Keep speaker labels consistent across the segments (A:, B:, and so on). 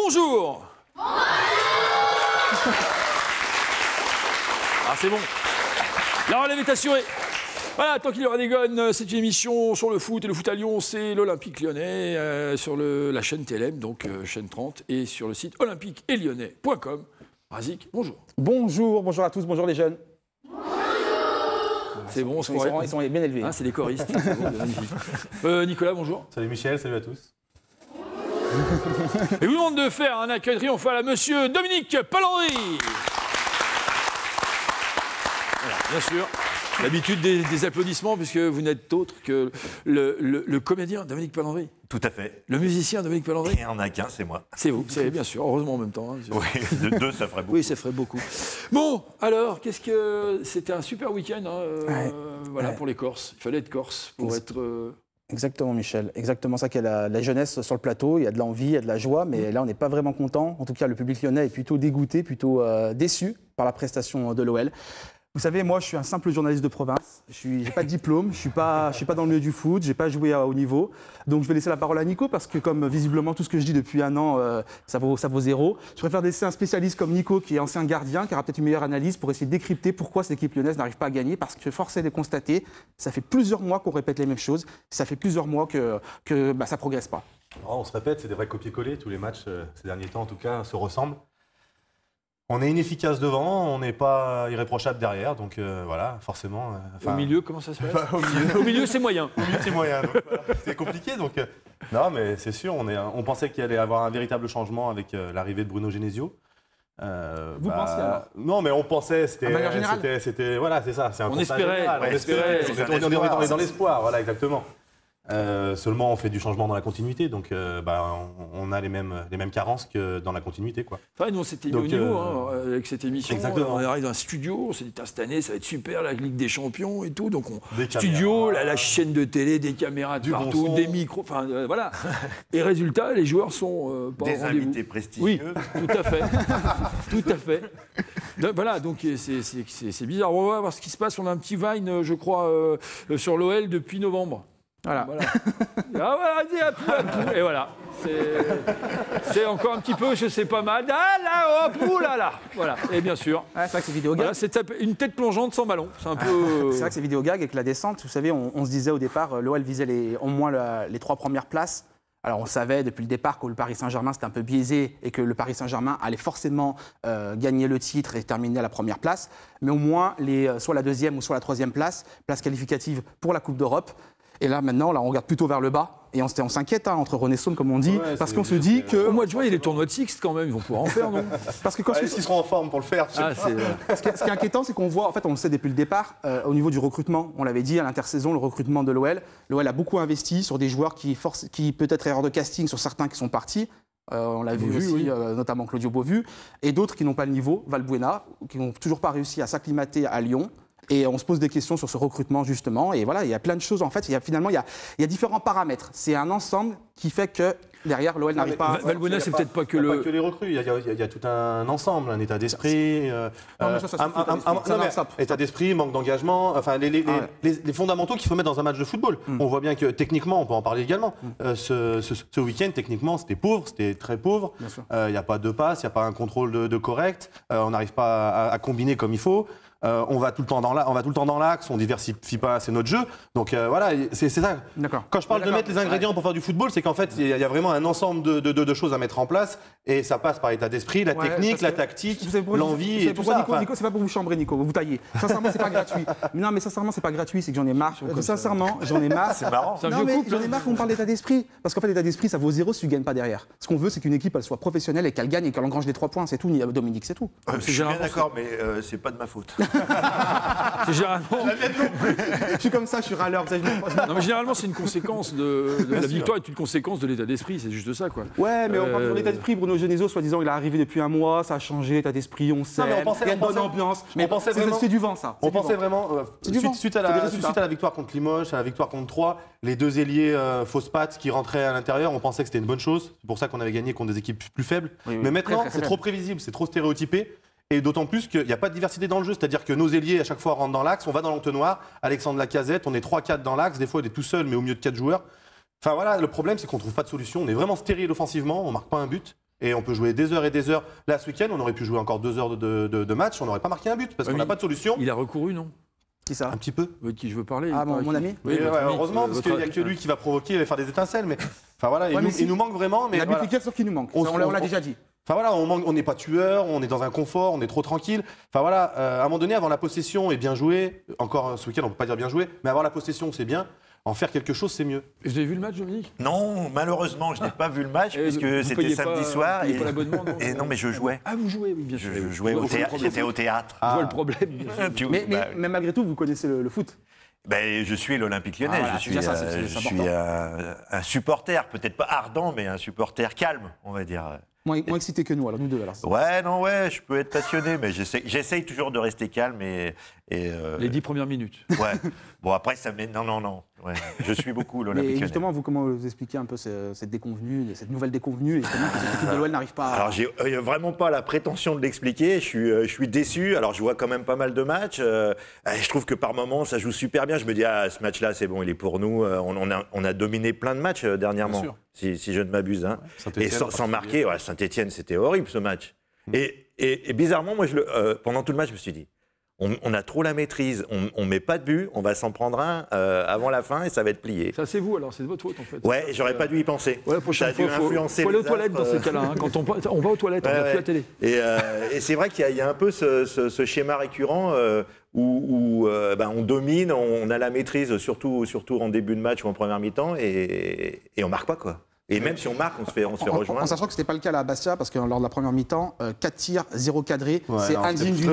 A: bonjour. Ah, c'est bon. La relève est assurée. Voilà, tant qu'il y aura des gones, c'est une émission sur le foot. Et le foot à Lyon, c'est l'Olympique lyonnais sur la chaîne TLM, donc chaîne 30, et sur le site olympique-et-lyonnais.com. Razik, bonjour.
B: Bonjour, bonjour à tous, bonjour les jeunes.
A: C'est bon,
B: ils sont bien élevés.
A: Ah, c'est les choristes. C'est bon, magnifique. Nicolas, bonjour.
C: Salut Michel, salut à tous.
A: Et vous demande de faire un accueil triomphal à monsieur Dominique Palandry. Voilà, bien sûr. L'habitude des applaudissements, puisque vous n'êtes autre que le comédien Dominique Palandry.
D: Tout à fait.
A: Le musicien Dominique Palandry.
D: Il n'y en a qu'un, c'est moi.
A: C'est vous, c'est bien sûr, heureusement en même temps. Hein,
D: oui, deux, ça ferait beaucoup.
A: Oui, ça ferait beaucoup. Bon, alors, c'était un super week-end voilà, pour les Corses. Il fallait être Corse pour être...
B: Exactement, Michel. Exactement ça qu'est la jeunesse sur le plateau. Il y a de l'envie, il y a de la joie, mais là, on n'est pas vraiment content. En tout cas, le public lyonnais est plutôt dégoûté, plutôt déçu par la prestation de l'OL. Vous savez, moi, je suis un simple journaliste de province. Je n'ai pas de diplôme, je ne suis pas dans le milieu du foot, je n'ai pas joué à haut niveau. Donc, je vais laisser la parole à Nico parce que, comme visiblement, tout ce que je dis depuis un an, ça vaut zéro. Je préfère laisser un spécialiste comme Nico, qui est ancien gardien, qui aura peut-être une meilleure analyse pour essayer de décrypter pourquoi cette équipe lyonnaise n'arrive pas à gagner. Parce que, force est de constater, ça fait plusieurs mois qu'on répète les mêmes choses. Ça fait plusieurs mois que ça ne progresse pas.
C: Non, on se répète, c'est des vrais copier-coller. Tous les matchs, ces derniers temps, en tout cas, se ressemblent. On est inefficace devant, on n'est pas irréprochable derrière, donc voilà, forcément.
A: Au milieu, comment ça se passe?
C: Au
A: milieu, c'est moyen.
C: Au milieu, c'est moyen, donc voilà, c'est compliqué. Donc, non, mais c'est sûr, on pensait qu'il allait y avoir un véritable changement avec l'arrivée de Bruno Genesio.
B: Vous pensiez alors?
C: Non, mais on pensait,
B: c'était
C: voilà, c'est ça. C'est un
A: on espérait.
C: On est dans l'espoir, voilà, exactement. Seulement on fait du changement dans la continuité, donc on a les mêmes carences que dans la continuité, quoi.
A: Enfin, nous on s'était mis au niveau avec cette émission.
C: Exactement.
A: On arrive dans un studio, on s'est dit cette année ça va être super, la Ligue des Champions et tout, donc la chaîne de télé, des caméras de partout, des micros, enfin voilà. Et résultat, les joueurs sont pas
D: des invités prestigieux.
A: Oui, tout à fait, tout à fait. Donc, voilà, donc c'est bizarre. On va voir ce qui se passe. On a un petit Vine, je crois, sur l'OL depuis novembre. Voilà. Ah voilà, et voilà. C'est encore un petit peu, je sais pas mal. Ah là, hop, oulala. Voilà, et bien sûr.
B: Ouais, c'est vrai que c'est vidéo gag.
A: Voilà, c'est une tête plongeante sans ballon. C'est un peu.
B: C'est vrai que c'est vidéo gag avec la descente. Vous savez, on se disait au départ, l'OL visait au moins les 3 premières places. Alors on savait depuis le départ que le Paris Saint-Germain c'était un peu biaisé et que le Paris Saint-Germain allait forcément gagner le titre et terminer à la première place. Mais au moins, soit la 2e ou soit la 3e place qualificative pour la Coupe d'Europe. Et là, maintenant, on regarde plutôt vers le bas. Et on s'inquiète entre Renaissance, comme on dit, parce qu'on se dit que...
A: Au mois de juin, il y a les tournois de Sixte quand même, ils vont pouvoir en faire, non?
B: Parce que
C: est-ce qu'ils seront en forme pour le faire?
B: Ce qui est inquiétant, c'est qu'on voit, en fait, on le sait depuis le départ, au niveau du recrutement, on l'avait dit à l'intersaison, le recrutement de l'OL. L'OL a beaucoup investi sur des joueurs qui peut-être erreur de casting sur certains qui sont partis. On l'a vu aussi, notamment Claudio Beauvu, et d'autres qui n'ont pas le niveau, Valbuena, qui n'ont toujours pas réussi à s'acclimater à Lyon. Et on se pose des questions sur ce recrutement, justement. Et voilà, il y a plein de choses. En fait, il y a différents paramètres. C'est un ensemble qui fait que, derrière, l'OL n'arrive pas à...
A: Valbuena, c'est peut-être pas que
C: pas que les recrues. Il y a tout un ensemble, un état d'esprit. État d'esprit, manque d'engagement. Enfin, les fondamentaux qu'il faut mettre dans un match de football. On voit bien que, techniquement, on peut en parler également. Ce week-end, techniquement, c'était pauvre. C'était très pauvre. Il n'y a pas de passe, il n'y a pas un contrôle de correct. On n'arrive pas à combiner comme il faut. On va tout le temps dans l'axe, on diversifie pas assez notre jeu. Donc voilà, c'est ça. Quand je parle de mettre les ingrédients pour faire du football, c'est qu'en fait, il y a vraiment un ensemble de choses à mettre en place. Et ça passe par l'état d'esprit, la technique, la tactique, l'envie et tout ça.
B: Nico, c'est pas pour vous chambrer, Nico, vous taillez. Sincèrement, c'est pas gratuit. Non, mais sincèrement, c'est pas gratuit, c'est que j'en ai marre. Sincèrement, j'en ai marre.
D: C'est marrant.
B: Non, mais j'en ai marre qu'on parle d'état d'esprit. Parce qu'en fait, l'état d'esprit, ça vaut 0 si tu gagnes pas derrière. Ce qu'on veut, c'est qu'une équipe, elle soit professionnelle et qu'elle gagne et qu'elle engrange les 3 points. C'est tout, Dominique, c'est tout.
D: Je suis bien d'accord, mais c'est pas de ma faute.
A: C'est généralement...
B: Je suis comme ça, je suis râleur.
A: Non, mais généralement, c'est une conséquence de la victoire est une conséquence de l'état d'esprit, c'est juste ça, quoi.
B: Ouais, mais on parle de l'état d'esprit. Bruno Genesio, soi-disant, il est arrivé depuis un mois, ça a changé, l'état d'esprit, on sait. Il y a une bonne ambiance. Mais c'est du vent, ça.
C: On pensait vraiment, suite à la victoire contre Limoges, à la victoire contre Troyes, les 2 ailiers fausses pattes qui rentraient à l'intérieur, on pensait que c'était une bonne chose. C'est pour ça qu'on avait gagné contre des équipes plus faibles. Mais maintenant, c'est trop prévisible, c'est trop stéréotypé. Et d'autant plus qu'il n'y a pas de diversité dans le jeu, c'est-à-dire que nos ailiers à chaque fois rentrent dans l'axe, on va dans l'entonnoir, Alexandre Lacazette, on est 3-4 dans l'axe, des fois on est tout seul mais au milieu de 4 joueurs. Enfin voilà, le problème c'est qu'on ne trouve pas de solution, on est vraiment stérile offensivement, on ne marque pas un but. Et on peut jouer des heures et des heures. Là, ce week-end, on aurait pu jouer encore 2 heures de match, on n'aurait pas marqué un but, parce qu'on n'a pas de solution.
A: Il a recouru, non?
B: Qui ça?
C: Un petit peu.
A: De qui je veux parler?
B: Ah, mon ami?
A: Oui,
C: heureusement, parce qu'il n'y a que lui qui va provoquer et faire des étincelles. Mais, enfin voilà, il nous manque vraiment. Mais
B: la but est sûr qu'il nous manque. On l'a déjà dit.
C: Enfin voilà, on n'est pas tueur, on est dans un confort, on est trop tranquille. Enfin voilà, à un moment donné, avoir la possession et bien jouer, encore ce week-end on ne peut pas dire bien jouer, mais avoir la possession c'est bien, en faire quelque chose c'est mieux.
A: Vous avez vu le match, Dominique?
D: Non, malheureusement, je n'ai pas vu le match puisque c'était samedi soir. Et non, mais je jouais.
A: Ah, vous jouez, oui, bien sûr.
D: Je jouais au théâtre, j'étais au théâtre.
A: Je vois le problème.
B: Mais malgré tout, vous connaissez le foot?
D: Ben, je suis l'Olympique Lyonnais,
B: voilà,
D: je suis un supporter, peut-être pas ardent, mais un supporter calme, on va dire.
B: Moins excité que nous, alors nous deux. Alors.
D: Ouais, je peux être passionné, mais j'essaye toujours de rester calme et
A: les 10 premières minutes.
D: Ouais. Bon, après, ça met... Non. Ouais. Je suis beaucoup l'Olympique Lyonnais.
B: Et justement, vous, comment vous expliquez un peu cette déconvenue, cette nouvelle déconvenue, et comment les équipes de l'OL n'arrivent pas à...
D: Alors, j'ai vraiment pas la prétention de l'expliquer. Je suis déçu. Alors, je vois quand même pas mal de matchs. Je trouve que par moments, ça joue super bien. Je me dis, ce match-là, c'est bon, il est pour nous. On a dominé plein de matchs dernièrement, si je ne m'abuse. Hein.
C: Ouais,
D: et sans marquer, Saint-Étienne, c'était horrible ce match. Et bizarrement, moi, pendant tout le match, je me suis dit, on a trop la maîtrise, on met pas de but, on va s'en prendre un avant la fin et ça va être plié.
A: Ça, c'est vous, alors, c'est de votre faute, en fait.
D: Ouais, j'aurais pas dû y penser.
A: Ouais, la prochaine fois, il faut aller aux toilettes dans ces cas-là. Hein. Quand on va aux toilettes, on regarde plus la télé.
D: Et c'est vrai qu'il y a un peu ce schéma récurrent où on domine, on a la maîtrise, surtout en début de match ou en première mi-temps, et on marque pas, quoi. Et même si on marque, on se fait rejoindre.
B: En sachant que ce n'était pas le cas à Bastia, parce que lors de la première mi-temps, 4 tirs, 0 cadré, c'est indigne d'une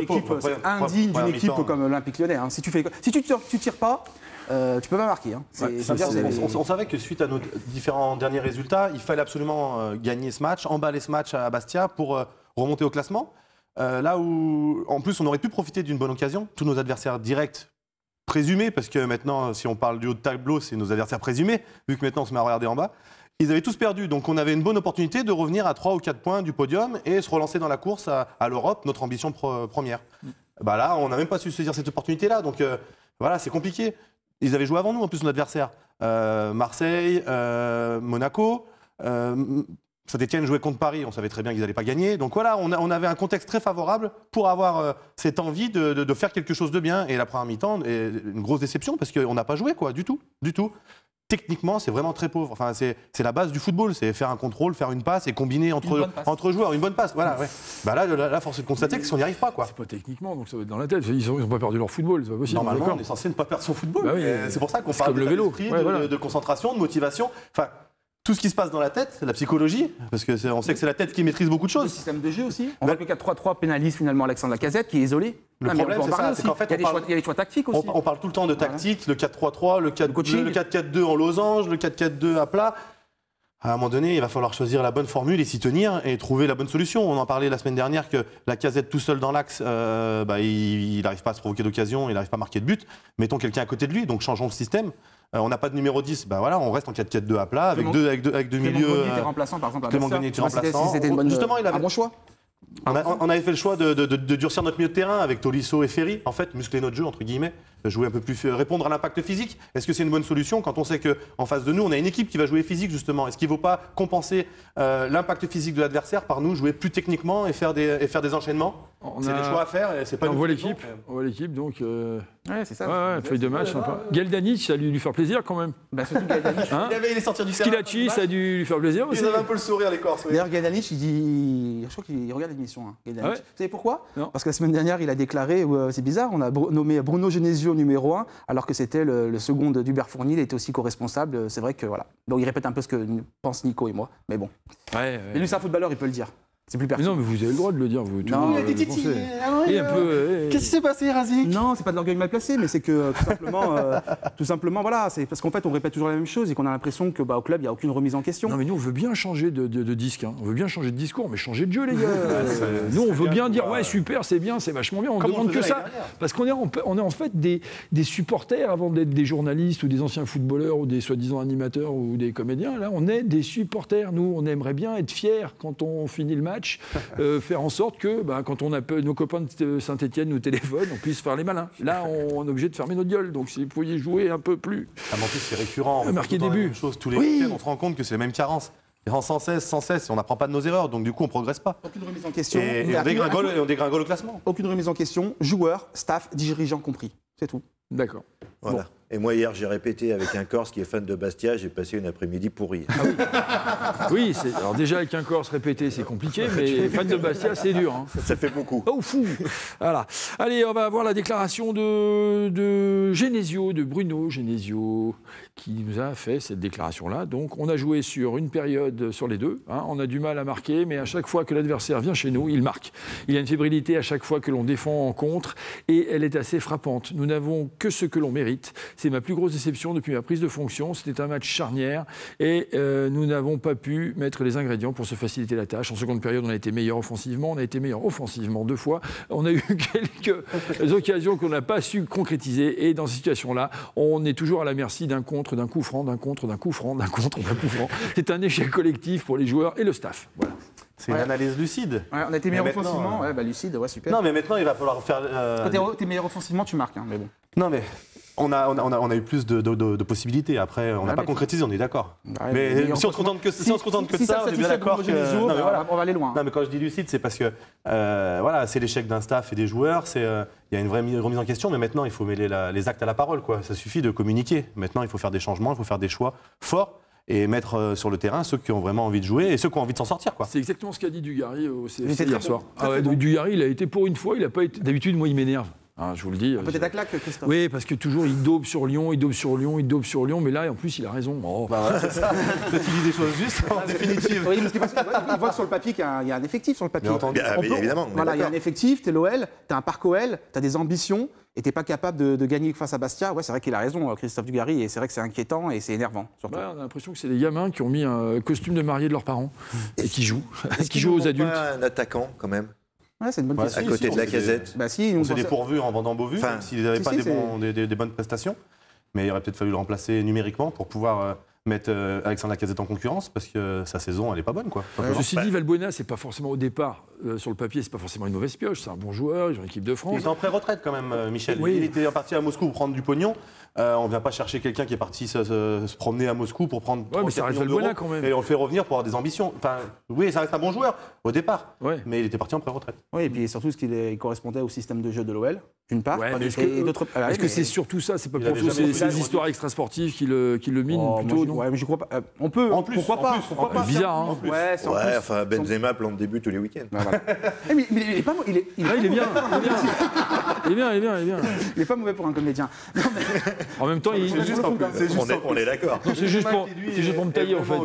B: équipe comme l'Olympique Lyonnais. Hein. Si tu tires pas, tu peux pas marquer. Hein.
C: On savait que suite à nos différents derniers résultats, il fallait absolument gagner ce match, emballer ce match à Bastia pour remonter au classement. Là où, en plus, on aurait pu profiter d'une bonne occasion. Tous nos adversaires directs présumés, parce que maintenant, si on parle du haut de tableau, c'est nos adversaires présumés, vu que maintenant on se met à regarder en bas. Ils avaient tous perdu, donc on avait une bonne opportunité de revenir à 3 ou 4 points du podium et se relancer dans la course à l'Europe, notre ambition première. Bah là, on n'a même pas su saisir cette opportunité-là, donc voilà, c'est compliqué. Ils avaient joué avant nous, en plus, nos adversaires. Marseille, Monaco, Saint-Étienne jouait contre Paris, on savait très bien qu'ils n'allaient pas gagner. Donc voilà, on avait un contexte très favorable pour avoir cette envie de faire quelque chose de bien. Et la première mi-temps est une grosse déception parce qu'on n'a pas joué, quoi, du tout. Techniquement, c'est vraiment très pauvre. Enfin, c'est la base du football, c'est faire un contrôle, faire une passe et combiner entre joueurs, une bonne passe. Voilà, ouais. Bah là, force est de constater qu'on n'y arrive pas, quoi.
A: C'est pas techniquement, donc ça va être dans la tête. Ils n'ont pas perdu leur football, c'est pas possible.
C: Normalement, on est censé ne pas perdre son football. Bah oui, c'est pour ça qu'on parle
A: de
C: l'esprit, de concentration, de motivation. Enfin, tout ce qui se passe dans la tête, la psychologie, parce qu'on sait que c'est la tête qui maîtrise beaucoup de choses.
B: Le système de jeu aussi. On voit que le 4-3-3 pénalise finalement Alexandre Lacazette, qui est isolé.
C: Le problème, c'est qu'en fait,
B: il y a des choix tactiques aussi.
C: On parle tout le temps de tactique, le 4-3-3, le 4-4-2 en losange, le 4-4-2 à plat. À un moment donné, il va falloir choisir la bonne formule et s'y tenir et trouver la bonne solution. On en parlait la semaine dernière que Lacazette tout seul dans l'axe, il n'arrive pas à se provoquer d'occasion, il n'arrive pas à marquer de but. Mettons quelqu'un à côté de lui, donc changeons le système. On n'a pas de numéro 10, on reste en 4-4-2 à plat avec deux milieux.
B: Clément Grenier était remplaçant, par exemple, à
C: Clément Grenier était remplaçant.
B: Justement, il avait un bon choix.
C: On avait fait le choix de durcir notre milieu de terrain avec Tolisso et Ferry, en fait, muscler notre jeu, entre guillemets, jouer un peu plus, répondre à l'impact physique. Est-ce que c'est une bonne solution quand on sait qu'en face de nous, on a une équipe qui va jouer physique, justement? Est-ce qu'il ne vaut pas compenser l'impact physique de l'adversaire par nous, jouer plus techniquement et faire des enchaînements? C'est des choix à faire et c'est pas
A: on voit l'équipe, donc.
B: Ouais, c'est ça.
A: Ouais, feuille de match, sympa. Gaeldanic, ça a dû lui faire plaisir quand même.
B: Surtout Gaeldanic.
C: Il est sorti du terrain.
A: Skilacci, ça a dû lui faire plaisir aussi.
C: Il avait un peu le sourire, les Corses.
B: D'ailleurs, Gaeldanic, je crois qu'il regarde l'émission. Gaeldanic.
A: Ah ouais.
B: Vous savez pourquoi?
A: Non.
B: Parce que la semaine dernière, il a déclaré, c'est bizarre, on a nommé Bruno Genesio numéro 1, alors que c'était le second d'Hubert Fournier, il était aussi co-responsable. C'est vrai que voilà. Donc il répète un peu ce que pensent Nico et moi. Mais bon.
A: Mais
B: lui, c'est un footballeur, il peut le dire. C'est plus pertinent.
A: Mais non, mais vous avez le droit de le dire, vous.
B: Non,
C: il a été titillé. Qu'est-ce qui s'est passé, Razik?
B: Non, c'est pas de l'orgueil mal placé, mais c'est que tout simplement, voilà, c'est parce qu'en fait, on répète toujours la même chose et qu'on a l'impression que au club, il n'y a aucune remise en question.
A: Non, mais nous, on veut bien changer de disque. Hein. On veut bien changer de discours, mais changer de jeu, les gars. Nous, on veut bien dire, ouais, super, c'est bien, c'est vachement bien. On ne demande que ça. Parce qu'on est en fait des supporters avant d'être des journalistes ou des anciens footballeurs ou des soi-disant animateurs ou des comédiens. Là, on est des supporters. Nous, on aimerait bien être fiers quand on finit le match. Faire en sorte que, quand on a nos copains de Saint-Étienne nous téléphonent, on puisse faire les malins. Là, on est obligé de fermer notre gueule. Donc, si vous pouviez jouer un peu plus.
C: En plus, c'est récurrent.
A: Marquer des buts.
C: Tous les week-ends, on se rend compte que c'est la même carence. sans cesse, on n'apprend pas de nos erreurs, donc du coup on progresse pas.
B: Aucune remise en question.
C: Et on dégringole au classement.
B: Aucune remise en question, joueurs, staff, dirigeants compris. C'est tout.
A: D'accord.
D: Voilà.
A: Bon.
D: Et moi, hier, j'ai répété avec un Corse qui est fan de Bastia, j'ai passé une après-midi pourrie.
A: Oui, alors déjà avec un Corse répété, c'est compliqué, mais fan de Bastia, c'est dur. Hein.
D: Ça fait beaucoup.
A: Oh fou. Voilà. Allez, on va avoir la déclaration de Genesio, de Bruno Genesio, qui nous a fait cette déclaration-là. Donc, on a joué sur une période sur les deux. Hein. On a du mal à marquer, mais à chaque fois que l'adversaire vient chez nous, il marque. Il y a une fébrilité à chaque fois que l'on défend en contre, et elle est assez frappante. Nous n'avons que ce que l'on mérite. C'est ma plus grosse déception depuis ma prise de fonction. C'était un match charnière et nous n'avons pas pu mettre les ingrédients pour se faciliter la tâche. En seconde période, on a été meilleur offensivement. On a été meilleur offensivement 2 fois. On a eu quelques occasions qu'on n'a pas su concrétiser. Et dans cette situation-là, on est toujours à la merci d'un contre, d'un coup franc, d'un contre, d'un coup franc, d'un contre, d'un coup franc. C'est un échec collectif pour les joueurs et le staff. Voilà.
C: C'est une analyse lucide.
B: Ouais, on a été meilleur offensivement, lucide, super.
C: Non, mais maintenant, il va falloir faire...
B: Quand t'es meilleur offensivement, tu marques, hein, mais bon.
C: Non, mais on a eu plus de possibilités. Après, on n'a pas concrétisé, on est d'accord.
B: Ouais,
C: mais si on se contente que de ça, on est bien d'accord que...
B: On va aller loin.
C: Non, mais quand je dis lucide, c'est parce que c'est l'échec d'un staff et des joueurs. Il y a une vraie remise en question, mais maintenant, il faut mêler les actes à la parole, quoi. Ça suffit de communiquer. Maintenant, il faut faire des changements, il faut faire des choix forts et mettre sur le terrain ceux qui ont vraiment envie de jouer et ceux qui ont envie de s'en sortir, quoi.
A: C'est exactement ce qu'a dit Dugarry au CFC hier soir. Dugarry, il a été pour une fois, il n'a pas été... D'habitude, moi, il m'énerve. Hein, je vous le dis.
B: Peut-être à claque, Christophe.
A: Oui, parce que toujours il dope sur Lyon, mais là, en plus, il a raison. Oh.
C: C'est ça. Peut-être qu'il dit des choses justes, en définitive.
B: Oui, parce qu'il voit sur le papier qu'il y a un effectif sur le papier.
D: Évidemment.
B: Voilà, il y a un effectif, t'es l'OL, t'as un parc OL, t'as des ambitions, et t'es pas capable de gagner face à Bastia. Ouais, c'est vrai qu'il a raison, Christophe Dugarry, et c'est vrai que c'est inquiétant et c'est énervant. Surtout.
A: Ouais, on a l'impression que c'est des gamins qui ont mis un costume de mariée de leurs parents et qui jouent. Qui jouent aux adultes.
D: Pas un attaquant, quand même.
B: Ouais, c'est une bonne question.
D: À côté de la Casette.
B: On
C: s'est dépourvu en vendant Beauvu, même s'ils n'avaient pas des bonnes prestations. Mais il aurait peut-être fallu le remplacer numériquement pour pouvoir mettre Alexandre Lacazette en concurrence, parce que sa saison, elle n'est pas bonne, quoi.
A: Ceci dit, Valbuena, c'est pas forcément au départ, sur le papier, c'est pas forcément une mauvaise pioche. C'est un bon joueur, il est en équipe de France.
C: Il est en pré-retraite quand même, Michel.
A: Oui.
C: Il était parti à Moscou pour prendre du pognon. On ne vient pas chercher quelqu'un qui est parti se promener à Moscou pour prendre 3
A: mais ça reste Valbuena quand même.
C: Et on le fait revenir pour avoir des ambitions. Enfin, oui, ça reste un bon joueur au départ, mais il était parti en pré-retraite.
B: Oui, et puis surtout, il correspondait au système de jeu de l'OL, d'une part.
A: Ouais, est-ce que c'est surtout ça? C'est pas plutôt ces histoires extrasportives qui le minent plutôt, non?
B: Ouais, mais je crois pas. On peut. En plus, pourquoi pas?
A: Bizarre, hein?
B: Ouais,
D: enfin, Benzema plante des buts tous les week-ends.
B: Mais il est pas. Il est
A: bien.
B: Il est pas mauvais pour un comédien.
A: En même temps,
D: on est d'accord.
A: C'est juste pour me tailler, en fait.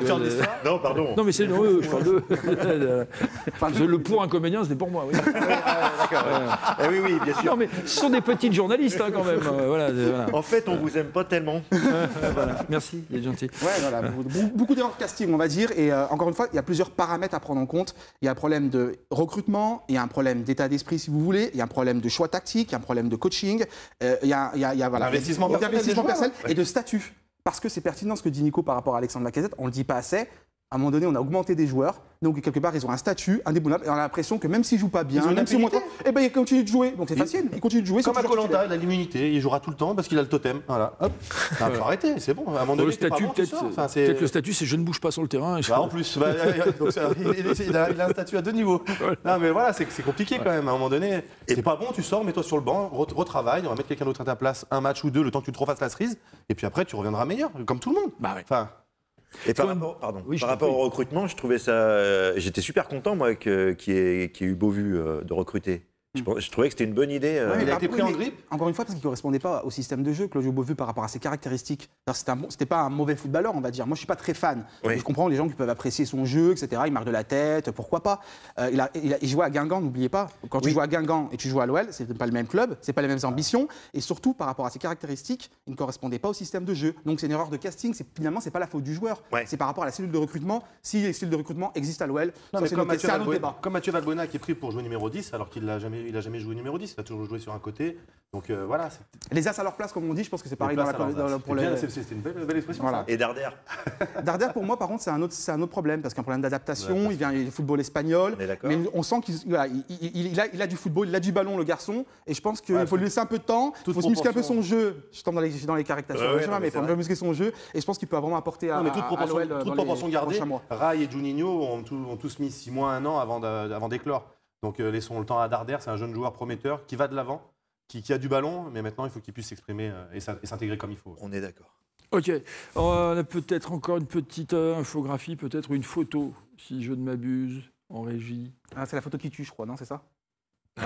D: Non, pardon.
A: Non, mais c'est je parle d'eux. Le pour un comédien, c'était pour moi, oui.
D: D'accord. Oui, bien sûr.
A: Non, mais ce sont des petites journalistes, hein, quand même. Voilà.
D: En fait, on vous aime pas tellement.
A: Voilà. Merci, il est gentil.
B: Ouais, voilà. Beaucoup d'erreurs de casting, on va dire. Et encore une fois, il y a plusieurs paramètres à prendre en compte. Il y a un problème de recrutement, il y a un problème d'état d'esprit, si vous voulez, il y a un problème de choix tactique, il y a un problème de coaching, il y a
C: investissement
B: personnel et de statut. Parce que c'est pertinent ce que dit Nico par rapport à Alexandre Lacazette, on ne le dit pas assez. À un moment donné, on a augmenté des joueurs, donc quelque part, ils ont un statut indéboulonnable, et on a l'impression que même s'ils ne jouent pas bien, même s'ils ils continuent de jouer. Donc c'est facile, ils continuent de jouer.
C: Comme à Koh-Lanta, il a l'immunité, il jouera tout le temps parce qu'il a le totem. Voilà, hop. Il faut arrêter, c'est bon. À un moment donné,
A: le statut, peut-être le statut, c'est je ne bouge pas sur le terrain.
C: En plus, il a un statut à 2 niveaux. Non, mais voilà, c'est compliqué quand même. À un moment donné, c'est pas bon, tu sors, mets-toi sur le banc, retravaille, on va mettre quelqu'un d'autre à ta place, un match ou 2, le temps que tu te refasses la cerise, et puis après, tu reviendras meilleur, comme tout le monde. Enfin.
D: Et par rapport au recrutement, je trouvais ça. J'étais super content, moi, qu'il y ait eu Beauvu de recruter. Je trouvais que c'était une bonne idée.
C: Il a été pris en grippe.
B: Encore une fois, parce qu'il ne correspondait pas au système de jeu, Claudio Beauvu, par rapport à ses caractéristiques. C'était pas un mauvais footballeur, on va dire. Moi, je ne suis pas très fan. Je comprends les gens qui peuvent apprécier son jeu, etc. Il marque de la tête, pourquoi pas. Il jouait à Guingamp, n'oubliez pas. Quand tu joues à Guingamp et tu joues à l'OL, ce n'est pas le même club, ce n'est pas les mêmes ambitions. Et surtout, par rapport à ses caractéristiques, il ne correspondait pas au système de jeu. Donc, c'est une erreur de casting. Finalement, ce n'est pas la faute du joueur. C'est par rapport à la cellule de recrutement. Si les cellules de recrutement existent à l'OL,
C: comme Mathieu Valbuena qui est pris pour jouer numéro 10 alors qu'il ne l'a jamais il a jamais joué numéro 10, il a toujours joué sur un côté. Donc voilà.
B: Les as à leur place, comme on dit, je pense que c'est pareil pour les...
C: C'était une belle expression.
B: Voilà.
C: Ça.
D: Et Darder.
B: Darder, pour moi, par contre, c'est un autre problème, parce qu'il y a un problème d'adaptation, il vient du football espagnol, mais on sent qu'il a du football, il a du ballon, le garçon, et je pense qu'il faut lui laisser un peu de temps, il faut se muscler un peu son jeu. Je tombe dans les caricatures, mais il faut un peu muscler son jeu, et je pense qu'il peut vraiment apporter à l'OL.
C: Toute proportion gardée, Rai et Juninho ont tous mis 6 mois, 1 an avant d'éclore. Donc laissons le temps à Darder, c'est un jeune joueur prometteur qui va de l'avant, qui a du ballon, mais maintenant il faut qu'il puisse s'exprimer et s'intégrer comme il faut.
D: On est d'accord.
A: Ok, on a peut-être encore une petite infographie, peut-être une photo, si je ne m'abuse, en régie.
B: Ah, c'est la photo qui tue, je crois, non, c'est ça?
A: Du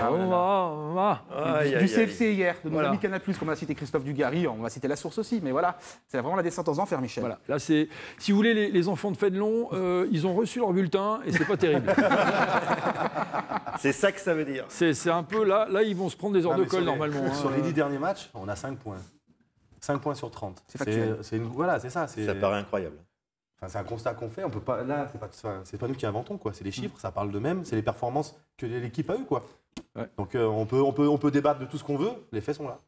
B: CFC hier, de nos amis Canal+, comme on a cité Christophe Dugarry, on va citer la source aussi, mais voilà, c'est vraiment la descente aux enfers, Michel.
A: Voilà, là c'est, si vous voulez, les enfants de Fénelon, ils ont reçu leur bulletin et c'est pas terrible.
D: C'est ça que ça veut dire.
A: C'est un peu là, ils vont se prendre des heures de colle normalement.
C: Sur les 10 derniers matchs, on a 5 points. 5 points sur 30.
B: C'est factuel.
C: Voilà, c'est ça.
D: Ça paraît incroyable.
C: C'est un constat qu'on fait. On peut pas. Là, c'est pas nous qui inventons, quoi. C'est les chiffres, ça parle d'eux-mêmes. C'est les performances que l'équipe a eues, quoi.
A: Ouais.
C: Donc on peut débattre de tout ce qu'on veut. Les faits sont là.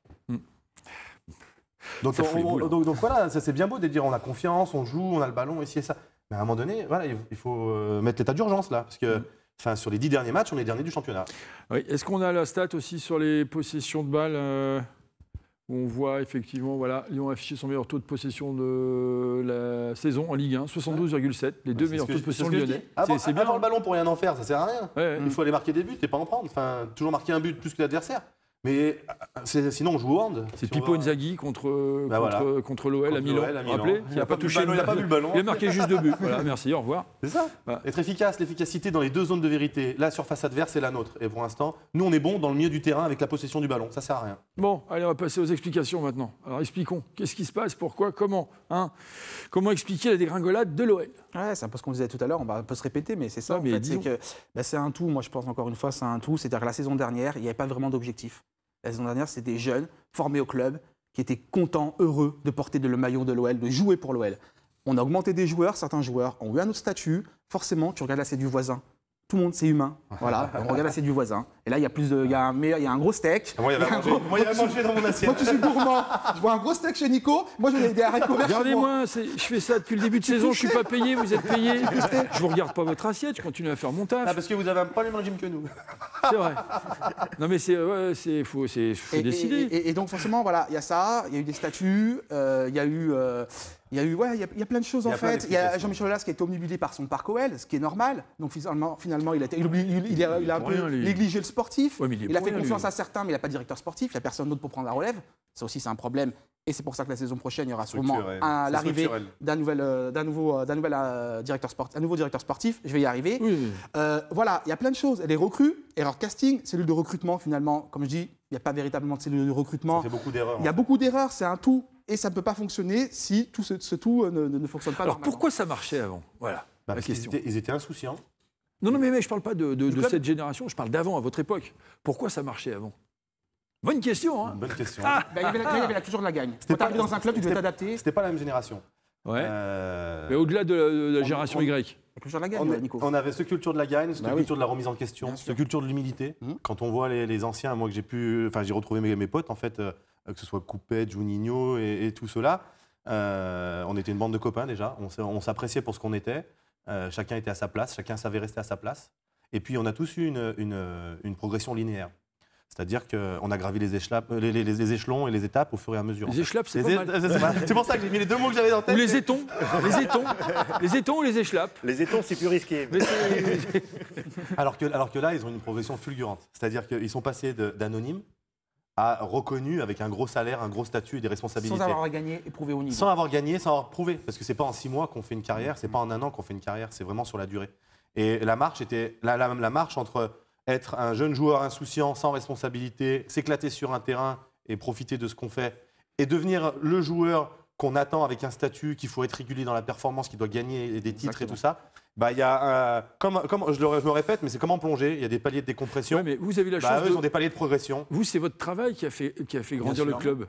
C: Donc voilà, ça c'est bien beau de dire on a confiance, on joue, on a le ballon, ici et ça. Mais à un moment donné, voilà, il faut mettre l'état d'urgence là, parce que. Sur les 10 derniers matchs, on est dernier du championnat.
A: Oui. Est-ce qu'on a la stat aussi sur les possessions de balles où on voit effectivement, voilà, Lyon a affiché son meilleur taux de possession de la saison en Ligue 1, 72,7, les deux meilleurs taux de possession lyonnais.
C: C'est bien avoir le ballon pour rien en faire, ça sert à rien.
A: Ouais.
C: Il faut aller marquer des buts et pas en prendre. Enfin, toujours marquer un but plus que l'adversaire. Mais sinon, on joue au hand.
A: C'est Pippo Inzaghi contre l'OL à Milan. Rappelez, il n'a pas touché
C: il n'a pas vu le ballon.
A: Il a marqué juste 2 buts. Voilà, merci, au revoir.
C: C'est ça. Voilà. Être efficace, l'efficacité dans les deux zones de vérité. La surface adverse et la nôtre. Et pour l'instant, nous, on est bon dans le milieu du terrain avec la possession du ballon. Ça sert à rien.
A: Bon, allez, on va passer aux explications maintenant. Alors expliquons. Qu'est-ce qui se passe? Pourquoi? Comment Comment expliquer la dégringolade de l'OL?
B: Ouais, c'est un peu ce qu'on disait tout à l'heure, on va un peu se répéter, mais c'est ça, en fait, c'est un tout. Moi, je pense encore une fois, c'est un tout. C'est-à-dire que la saison dernière, il n'y avait pas vraiment d'objectif. La saison dernière, c'était des jeunes formés au club qui étaient contents, heureux de porter le maillot de l'OL, de jouer pour l'OL. On a augmenté des joueurs, certains joueurs ont eu un autre statut. Forcément, tu regardes là, c'est du voisin. Tout le monde, c'est humain. Voilà, on regarde là, c'est du voisin. Et là, il y a un gros steak.
C: Moi, il y avait à manger dans mon assiette.
B: Moi, tu suis gourmand. Je vois un gros steak chez Nico. Moi, je des haricots verts.
A: Regardez-moi, je fais ça depuis le début de saison. Je ne suis pas payé, vous êtes payé. Je ne vous regarde pas votre assiette, je continue à faire mon taf.
C: Ah, parce que vous avez pas le même régime que nous.
A: C'est vrai. Non, mais faut décider.
B: Et donc, forcément, voilà, il y a ça. Il y a eu des statuts. Il y a plein de choses en fait. Il y a Jean-Michel Aulas qui a été omnibulé par son parc OL, ce qui est normal. Donc finalement, il a un peu négligé le sportif.
A: Ouais,
B: il a fait confiance à certains, mais il n'a pas de directeur sportif. Il n'y a personne d'autre pour prendre la relève. Ça aussi, c'est un problème. Et c'est pour ça que la saison prochaine, il y aura sûrement l'arrivée d'un nouveau directeur sportif. Je vais y arriver.
A: Oui.
B: Voilà, il y a plein de choses. Les recrues, erreur de casting, cellule de recrutement finalement. Comme je dis, il n'y a pas véritablement de cellule de recrutement.
C: Ça fait beaucoup d'erreurs.
B: Il y a beaucoup d'erreurs, c'est un tout. Et ça ne peut pas fonctionner si ce tout ne fonctionne pas.
A: Alors pourquoi ça marchait avant? Voilà la question.
C: Ils étaient insouciants.
A: Non, mais je ne parle pas de cette génération, je parle d'avant, à votre époque. Pourquoi ça marchait avant? Bonne question, hein?
C: Bonne question.
B: Il y avait la culture de la gagne. Quand tu arrives dans un club, tu dois t'adapter.
C: C'était pas la même génération.
A: Ouais. Mais au-delà de la génération Y.
B: La culture de la gagne, Nico.
C: On avait cette culture de la gagne, cette culture de la remise en question, cette culture de l'humilité. Quand on voit les anciens, moi que j'ai retrouvé mes potes en fait, que ce soit Coupet, Juninho et tout cela. On était une bande de copains déjà. On s'appréciait pour ce qu'on était. Chacun était à sa place, chacun savait rester à sa place. Et puis on a tous eu une progression linéaire. C'est-à-dire qu'on a gravi les échelons et les étapes au fur et à mesure.
A: Les échelapes, c'est pas mal.
C: C'est pour ça que j'ai mis les deux mots que j'avais dans la tête.
A: Ou les étons. Les étons ou les échelapes.
D: Les étons, c'est plus risqué.
C: Alors que là, ils ont une progression fulgurante. C'est-à-dire qu'ils sont passés d'anonymes à reconnus avec un gros salaire, un gros statut et des responsabilités.
B: Sans avoir gagné et prouvé au niveau.
C: Sans avoir gagné, sans avoir prouvé. Parce que c'est pas en 6 mois qu'on fait une carrière, c'est pas en 1 an qu'on fait une carrière, c'est vraiment sur la durée. Et la marche était la marche entre être un jeune joueur insouciant, sans responsabilité, s'éclater sur un terrain et profiter de ce qu'on fait, et devenir le joueur qu'on attend avec un statut, qu'il faut être régulier dans la performance, qui doit gagner des titres. Exactement. Et tout ça. Il y a comme je me répète, mais c'est comme en plongée, il y a des paliers de décompression.
A: Ouais, mais vous avez la chance
C: ils ont des paliers de progression.
A: Vous, c'est votre travail qui a fait grandir le club.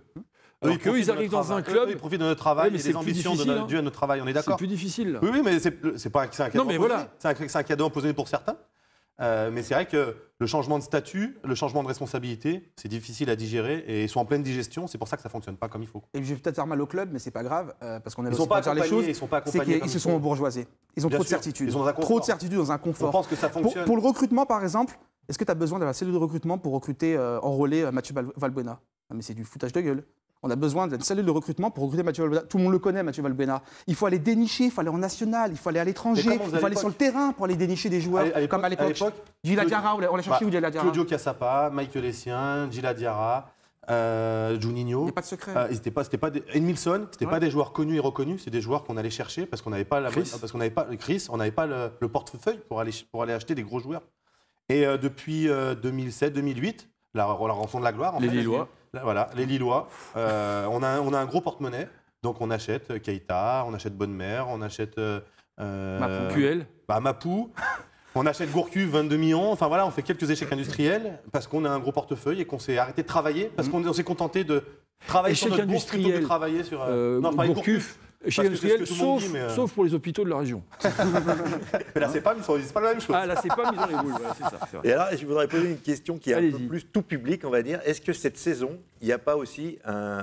C: Alors
A: qu'eux, ils arrivent dans un club.
C: Ils profitent de notre travail et des ambitions dues à notre travail, on est d'accord.
A: C'est plus difficile. Là.
C: Oui, mais c'est pas un cadeau.
A: Non, mais voilà.
C: C'est un cadeau empoisonné pour certains. Mais c'est vrai que le changement de statut, le changement de responsabilité, c'est difficile à digérer et ils sont en pleine digestion. C'est pour ça que ça ne fonctionne pas comme il faut.
B: Et je vais peut-être faire mal au club, mais c'est pas grave, parce qu'on a
C: Ils sont pas accompagnés, ils sont pas accompagnés.
B: Ils se sont embourgeoisés. Ils ont
C: Bien
B: trop de
C: sûr,
B: certitudes.
C: ils ont un confort.
B: Trop de certitudes dans un confort.
C: On pense que ça fonctionne.
B: Pour le recrutement, par exemple, est-ce que tu as besoin d'avoir la cellule de recrutement pour recruter, enrôler Mathieu Valbuena? Non, mais c'est du foutage de gueule. On a besoin d'une cellule de recrutement pour recruter Mathieu Valbuena. Tout le monde le connaît, Mathieu Valbuena. Il faut aller dénicher, il faut aller en national, il faut aller à l'étranger, il faut aller sur le terrain pour aller dénicher des joueurs. Comme à l'époque, Gila Diarra, on l'a cherché où Gila Diarra?
C: Claudio Cassapa, Michael Essien, Gila Diarra, Juninho.
B: Il n'y a pas de secret.
C: C'était pas des... Edmilson, c'était pas des joueurs connus et reconnus, c'est des joueurs qu'on allait chercher parce qu'on n'avait pas on n'avait pas le portefeuille pour aller acheter des gros joueurs. Et depuis 2007-2008, la rançon de la gloire.
A: Les Lillois.
C: Voilà, les Lillois. On a un gros porte-monnaie. Donc on achète Keita, on achète Bonne-Mère, on achète
A: QL.
C: Mapou. On achète Gourcuff, 22 millions. Enfin voilà, on fait quelques échecs industriels parce qu'on a un gros portefeuille et qu'on s'est arrêté de travailler parce qu'on s'est contenté de travailler sur notre bourse plutôt que de travailler sur...
A: non, je parlais Gourcuff. Échec industriel, sauf pour les hôpitaux de la région.
C: Mais la CEPAM, ils disent pas la même chose.
A: Ah, la CEPAM, ils ont les boules, voilà, c'est ça.
D: Et alors, je voudrais poser une question qui est un peu plus tout public, on va dire. Est-ce que cette saison, il n'y a pas aussi un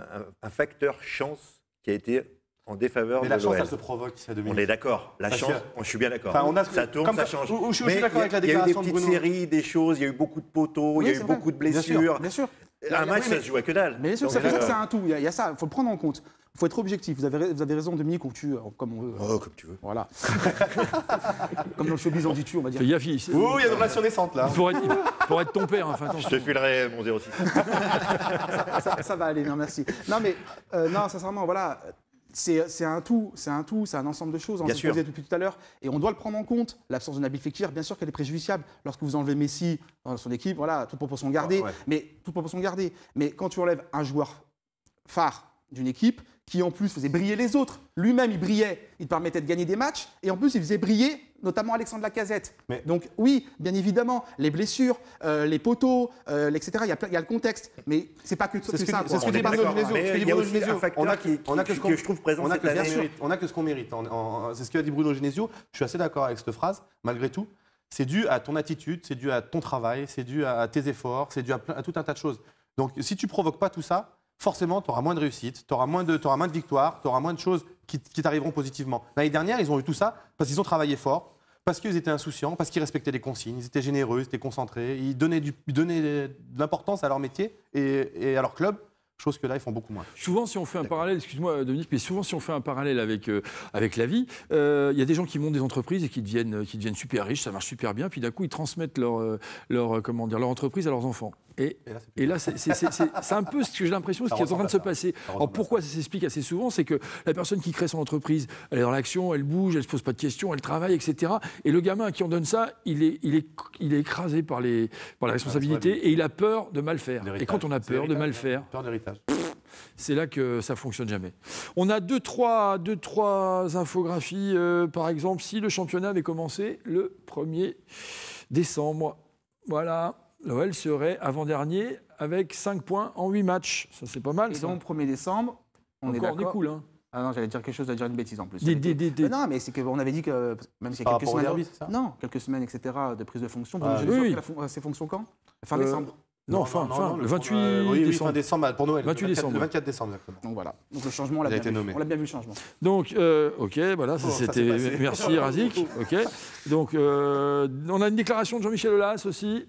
D: facteur chance qui a été en défaveur de l'OL?
C: Mais la chance, elle se provoque, ça, Dominique.
D: On est d'accord. La chance, je suis bien d'accord.
C: Enfin,
D: ça tourne, ça change.
C: Je suis d'accord avec la déclaration de Bruno.
D: Il y a eu des petites séries, des choses, il y a eu beaucoup de poteaux, il y a eu beaucoup de blessures.
B: Bien sûr.
D: Un match, ça se joue à que dalle.
B: Mais bien sûr, c'est pour ça que c'est un tout. Il y a ça, il faut le prendre en compte. Il faut être objectif. Vous avez raison, Dominique, comme on veut.
D: Oh, comme tu veux.
B: Voilà. Comme dans le showbiz, on dit tu, on va dire.
A: Il y a
C: une relation naissante, là.
A: Pour être ton père, enfin.
D: Je te filerai mon 06.
B: Ça va aller, non, merci. Non, mais, non, sincèrement, voilà. C'est un tout, c'est un ensemble de choses.
D: Bien sûr.
B: Vous depuis tout à l'heure, et on doit le prendre en compte. L'absence de Nabil Fekir, bien sûr qu'elle est préjudiciable. Lorsque vous enlevez Messi dans son équipe, voilà, toute proportion gardée. Mais quand tu enlèves un joueur phare d'une équipe qui en plus faisait briller les autres, lui-même il brillait, il permettait de gagner des matchs, et en plus il faisait briller notamment Alexandre Lacazette. Donc oui, bien évidemment, les blessures, les poteaux, etc. Il y a le contexte, mais c'est pas que ça.
C: C'est ce que dit Bruno Genesio.
D: Il y a aussi un facteur que je trouve présent cette année.
C: On n'a que ce qu'on mérite. C'est ce qu'a dit Bruno Genesio. Je suis assez d'accord avec cette phrase, malgré tout. C'est dû à ton attitude, c'est dû à ton travail, c'est dû à tes efforts, c'est dû à tout un tas de choses. Donc si tu provoques pas tout ça, forcément, tu auras moins de réussite, tu auras moins de victoires, tu auras moins de choses qui t'arriveront positivement. L'année dernière, ils ont eu tout ça parce qu'ils ont travaillé fort, parce qu'ils étaient insouciants, parce qu'ils respectaient les consignes, ils étaient généreux, ils étaient concentrés, ils donnaient de l'importance à leur métier et à leur club. Chose que là, ils font beaucoup moins.
A: Souvent, si on fait un parallèle, excuse-moi Dominique, mais souvent, si on fait un parallèle avec la vie, il y a des gens qui montent des entreprises et qui deviennent super riches, ça marche super bien, puis d'un coup, ils transmettent leur entreprise à leurs enfants. Et là, c'est un peu ce que j'ai l'impression, ce qui est en train de se passer. Alors pourquoi ça s'explique assez souvent, c'est que la personne qui crée son entreprise, elle est dans l'action, elle bouge, elle se pose pas de questions, elle travaille, etc. Et le gamin à qui on donne ça, il est écrasé par la responsabilité et il a peur de mal faire. Et quand on a peur de mal faire, c'est là que ça fonctionne jamais. On a deux, trois infographies. Par exemple, si le championnat avait commencé le 1er décembre, voilà. L'OL serait avant-dernier avec 5 points en 8 matchs. Ça, c'est pas mal.
B: Et donc, 1er décembre, on est d'accord.
A: On est cool, hein.
B: Ah non, j'allais dire quelque chose, j'allais dire une bêtise en plus. Non, mais c'est qu'on avait dit que, même s'il y a quelques semaines...
C: derby, c'est ça ?
B: Non, quelques semaines, etc., de prise de fonction. Ses fonctions quand ? Fin décembre.
A: Non, le 28 décembre.
C: Fin décembre pour Noël.
A: 28 décembre.
C: Le 24 décembre, exactement.
B: Donc voilà. Donc le changement, on l'a bien vu. On l'a bien vu, le changement.
A: Donc, OK, voilà, c'était... Merci, Razik. OK. Donc, on a une déclaration de Jean-Michel Aulas aussi.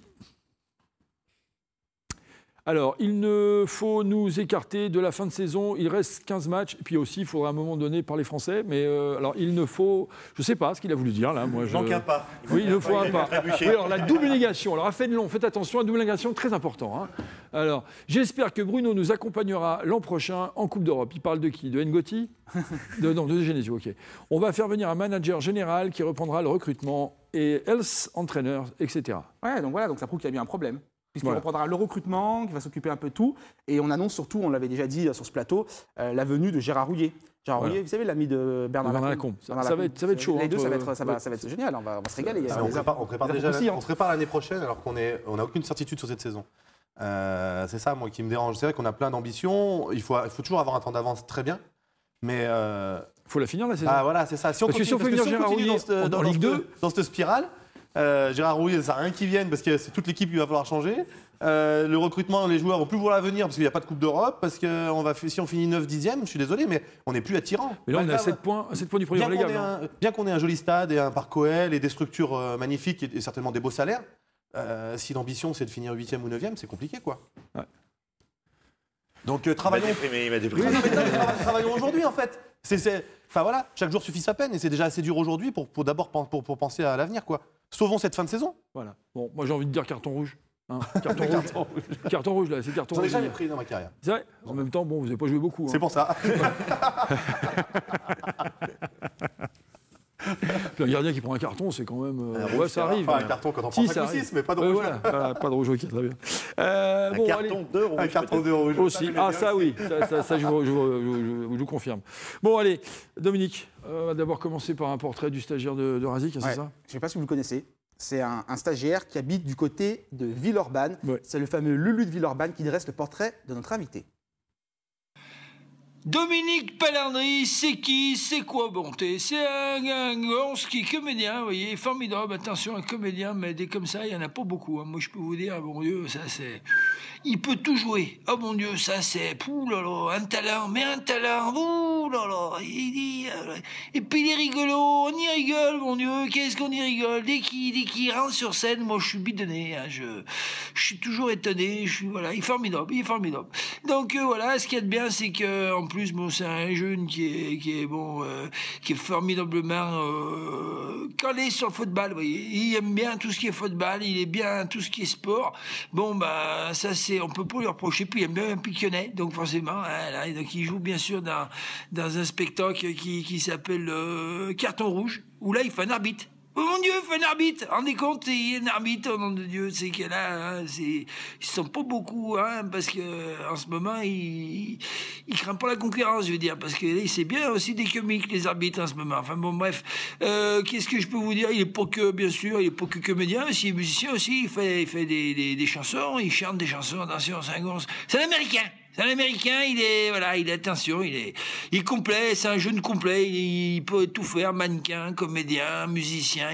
A: Alors, il ne faut nous écarter de la fin de saison. Il reste 15 matchs. Et puis aussi, il faudra à un moment donné parler français. Mais alors, il ne faut... Je ne sais pas ce qu'il a voulu dire, là. Moi,
D: manque un pas.
A: Oui, il ne faut un pas. Oui, alors, la double négation. Alors, à Fénelon, faites attention, la double négation, très important. Hein. Alors, j'espère que Bruno nous accompagnera l'an prochain en Coupe d'Europe. Il parle de qui ? De N'Goti ? Non, de Genesio, OK. On va faire venir un manager général qui reprendra le recrutement et health entraîneur, etc.
B: Ouais, donc voilà, donc ça prouve qu'il y a bien un problème. Puisqu'il reprendra le recrutement, qui va s'occuper un peu de tout. Et on annonce surtout, on l'avait déjà dit sur ce plateau, la venue de Gérard Rouillet. Gérard Rouillet, vous savez, l'ami de Bernard Lacombe.
A: Ça va être chaud.
B: Les deux, ça va être génial, on va se régaler.
C: On prépare l'année prochaine alors qu'on n'a aucune certitude sur cette saison. C'est ça, moi, qui me dérange. C'est vrai qu'on a plein d'ambitions. Il faut toujours avoir un temps d'avance très bien. Mais
A: il faut la finir la saison.
C: Ah voilà, c'est ça. Si on continue
A: venir Gérard Rouillet
C: dans Ligue 2, dans cette spirale, Gérard Rouillet, ça sert à rien qu'il vienne parce que c'est toute l'équipe qui va falloir changer. Le recrutement, les joueurs vont plus vouloir venir parce qu'il n'y a pas de Coupe d'Europe, parce que si on finit 9-10e, je suis désolé, mais on n'est plus attirant.
A: Mais là, on est à 7 points du premier relégable.
C: Bien qu'on ait un joli stade et un parc OL et des structures magnifiques et certainement des beaux salaires, si l'ambition c'est de finir 8e ou 9e, c'est compliqué, quoi. Ouais. Donc travaillons.
D: Il m'a déprimé.
C: Travaillons aujourd'hui, en fait. Enfin voilà, chaque jour suffit sa peine et c'est déjà assez dur aujourd'hui pour d'abord pour penser à l'avenir, quoi. Sauvons cette fin de saison.
A: Voilà. Bon, moi j'ai envie de dire carton rouge. Hein, carton rouge, là, c'est carton rouge.
C: J'en ai jamais pris dans ma carrière.
A: C'est vrai. En même temps, bon, vous n'avez pas joué beaucoup.
C: C'est pour ça.
A: Puis un gardien qui prend un carton, c'est quand même. Ouais, ça arrive.
C: Enfin, un carton quand on prend 5 ou 6, mais pas de rouge.
A: Voilà, pas de rouge, ok, très bien.
D: Un carton de rouge.
C: Un carton de rouge.
A: Aussi. Ah, ça oui, ça je vous confirme. Bon, allez, Dominique, on va d'abord commencer par un portrait du stagiaire de Razik, c'est ça?
B: Je ne sais pas si vous le connaissez. C'est un stagiaire qui habite du côté de Villeurbanne. Ouais. C'est le fameux Lulu de Villeurbanne qui dresse le portrait de notre invité.
E: Dominique Palandry, c'est qui? C'est quoi bonté? C'est un gosse qui est comédien, vous voyez, formidable. Attention, un comédien, mais des comme ça, il n'y en a pas beaucoup. Hein. Moi, je peux vous dire, bon Dieu, ça c'est... Il peut tout jouer. Oh mon Dieu, ça c'est... Ouh là là, un talent, ouh là là. Et puis il est rigolo, on y rigole, mon Dieu, qu'est-ce qu'on y rigole? Dès qu'il rentre sur scène, moi je suis bidonné, hein. Je suis toujours étonné, voilà, il est formidable. Donc voilà, ce qu'il y a de bien, c'est que en plus, bon, c'est un jeune qui est formidablement calé sur le football, vous voyez. Il aime bien tout ce qui est football, il est bien tout ce qui est sport. Bon, bah, ça, on peut pas lui reprocher. Puis il aime bien un piquionnet, donc forcément, hein, là, donc il joue bien sûr dans un spectacle qui s'appelle Carton Rouge, où là, il fait un arbitre. Oh mon Dieu, il fait un arbitre. Rendez compte, il est un arbitre, au nom de Dieu. C'est que là, hein, ils sont pas beaucoup, hein, parce que en ce moment, ils craignent pas la concurrence, je veux dire, parce que c'est bien aussi des comiques, les arbitres en ce moment. Enfin bon, bref. Qu'est-ce que je peux vous dire? Il est pas que, bien sûr, il est pas que comédien, il est musicien aussi. Il fait des chansons, il chante des chansons. Attention, c'est un Américain. C'est un Américain, il est complet, c'est un jeune complet, il peut tout faire, mannequin, comédien, musicien,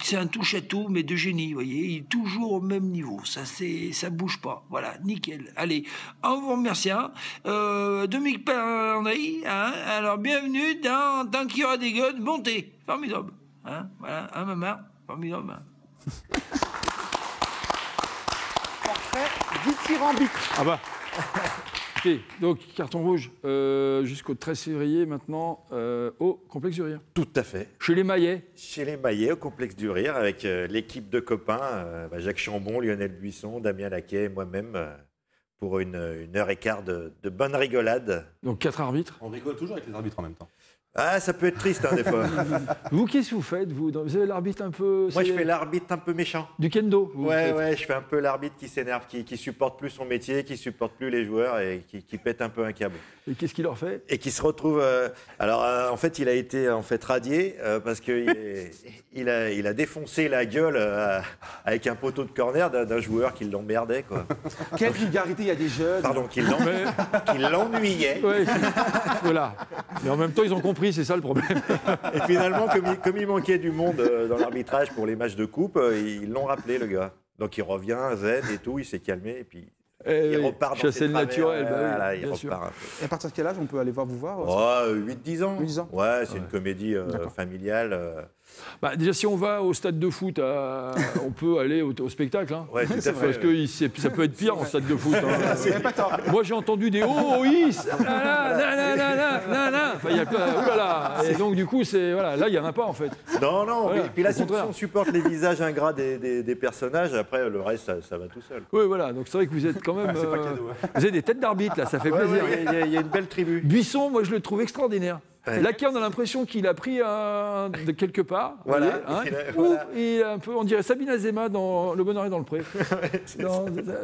E: c'est un touche-à-tout, mais de génie, vous voyez, il est toujours au même niveau, ça bouge pas, voilà, nickel. Allez, en vous remerciant, Dominique Palandry, hein, alors bienvenue dans Tant qu'il y aura des gueules, bonté, formidable, hein, voilà, hein, maman, formidable. Hein.
B: Portrait dithyrambique.
A: Ah bah. Okay, donc, carton rouge jusqu'au 13 février maintenant au Complexe du Rire.
D: Tout à fait.
A: Chez les Maillets.
D: Chez les Maillets, au Complexe du Rire, avec l'équipe de copains, Jacques Chambon, Lionel Buisson, Damien Laquet et moi-même, pour une heure et quart de bonne rigolade.
A: Donc 4 arbitres.
C: On rigole toujours avec les arbitres en même temps.
D: Ah, ça peut être triste, hein, des fois.
A: Vous, qu'est-ce que vous faites, vous avez l'arbitre un peu...
D: Moi, je fais l'arbitre un peu méchant.
A: Du kendo.
D: Ouais, je fais un peu l'arbitre qui s'énerve, qui supporte plus son métier, qui supporte plus les joueurs et qui pète un peu un câble.
A: Et qu'est-ce qu'il leur fait?
D: Et qui se retrouve... en fait, il a été radié parce qu'il a défoncé la gueule avec un poteau de corner d'un joueur qui l'emmerdait, quoi.
B: Quelle vulgarité, il y a des jeunes.
D: Pardon, qui l'ennuyait.
A: Ouais, voilà. Mais en même temps, ils ont compris, c'est ça le problème.
D: Et finalement, comme il manquait du monde dans l'arbitrage pour les matchs de coupe, ils l'ont rappelé, le gars. Donc il revient, Z et tout, il s'est calmé et puis il repart dans ses
A: naturel,
D: voilà,
A: il
D: repart un peu.
B: Et à partir de quel âge on peut aller vous voir?
D: 8-10 ans.
B: 8-10 ans.
D: Ouais, c'est une comédie familiale.
A: Bah, déjà, si on va au stade de foot, on peut aller au spectacle. Hein.
D: Ouais, tout à fait.
A: Parce que ça peut être pire en stade de foot. Hein. Moi, j'ai entendu des oh, oui, enfin, il y a oulala. Et donc, du coup, voilà, là, il n'y en a pas, en fait.
D: Non.
A: Voilà,
D: et puis là, si on supporte les visages ingrats des personnages, après, le reste, ça va tout seul.
A: Oui, voilà. Donc, c'est vrai que vous êtes quand même.
C: C'est pas cadeau.
A: Vous avez des têtes d'arbitre, là, ça fait plaisir.
D: Il y a une belle tribu.
A: Buisson, moi, je le trouve extraordinaire. Ouais. Laquelle, on a l'impression qu'il a pris de quelque part.
D: Voilà.
A: Et un peu, on dirait Sabine Azema dans Le Bonheur est dans le pré.